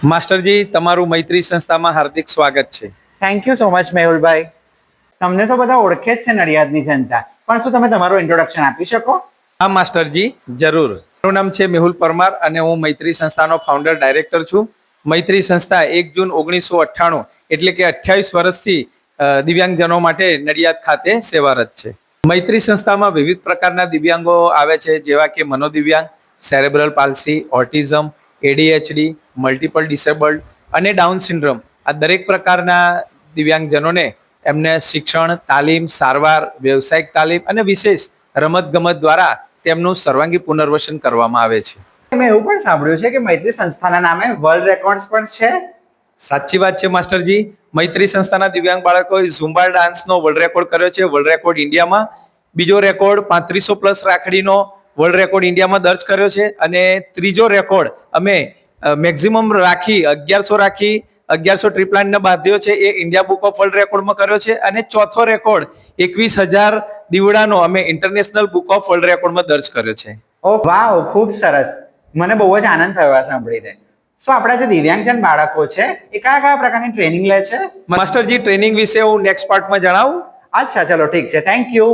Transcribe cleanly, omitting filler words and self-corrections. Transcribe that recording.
માસ્ટરજી, તમારું મૈત્રી સંસ્થામાં હાર્દિક સ્વાગત છે. થેન્ક યુ સો મચ મેહુલભાઈ. તમને તો બધા ઓળખે જ છે નડિયાદની જનતા, પણ શું તમે તમારું ઇન્ટ્રોડક્શન આપી શકો? હા માસ્ટરજી, જરૂર. મારું નામ છે મેહુલ પરમાર અને હું મૈત્રી સંસ્થાનો ફાઉન્ડર ડાયરેક્ટર છું. મૈત્રી સંસ્થા 1 જૂન 1998 એટલે કે 28 વર્ષથી દિવ્યાંગજનો માટે નડિયાદ ખાતે સેવારત છે. મૈત્રી સંસ્થામાં વિવિધ પ્રકારના દિવ્યાંગો આવે છે, જેવા કે મનોદિવ્યાંગ, cerebral palsy, autism, ADHD, multiple disabled અને ડાઉન સિન્ડ્રોમ. આ દરેક પ્રકારના દિવ્યાંગજનોને એમને શિક્ષણ, તાલીમ, સારવાર, વ્યવસાયિક તાલીમ અને વિશેષ રમતગમત દ્વારા તેમનું સર્વાંગી પુનર્વસન કરવામાં આવે છે. મેં એવું પણ સાંભળ્યું છે કે મૈત્રી સંસ્થાના નામે વર્લ્ડ રેકોર્ડ્સ પણ છે. સાચી વાત છે માસ્ટરજી. મૈત્રી સંસ્થાના દિવ્યાંગ બાળકોએ ઝુંબા ડાન્સનો વર્લ્ડ રેકોર્ડ કર્યો છે, વર્લ્ડ રેકોર્ડ ઇન્ડિયામાં. બીજો રેકોર્ડ 3500 પ્લસ રાખડીનો વર્લ્ડ રેકોર્ડ ઇન્ડિયામાં દર્જ કર્યો છે. અને ત્રીજો રેકોર્ડ અમે મેક્સિમમ રાખી 1100 ટ્રીપલાઇનને બાંધ્યો છે, એ ઇન્ડિયા બુક ઓફ વર્લ્ડ રેકોર્ડમાં કર્યો છે. અને ચોથો રેકોર્ડ 21,000 દીવડાનો અમે ઇન્ટરનેશનલ બુક ઓફ વર્લ્ડ રેકોર્ડમાં દર્જ કર્યો છે. ઓ વાવ, ખૂબ સરસ. મને બહુ જ આનંદ થયો આ સાંભળીને. સો આપણા જે દિવ્યાંગજન બાળકો છે એ કયા કયા પ્રકારની ટ્રેનિંગ લે છે? માસ્ટરજી, ટ્રેનિંગ વિશે હું નેક્સ્ટ પાર્ટમાં જણાવું. અચ્છા, ચલો ઠીક છે. Thank you.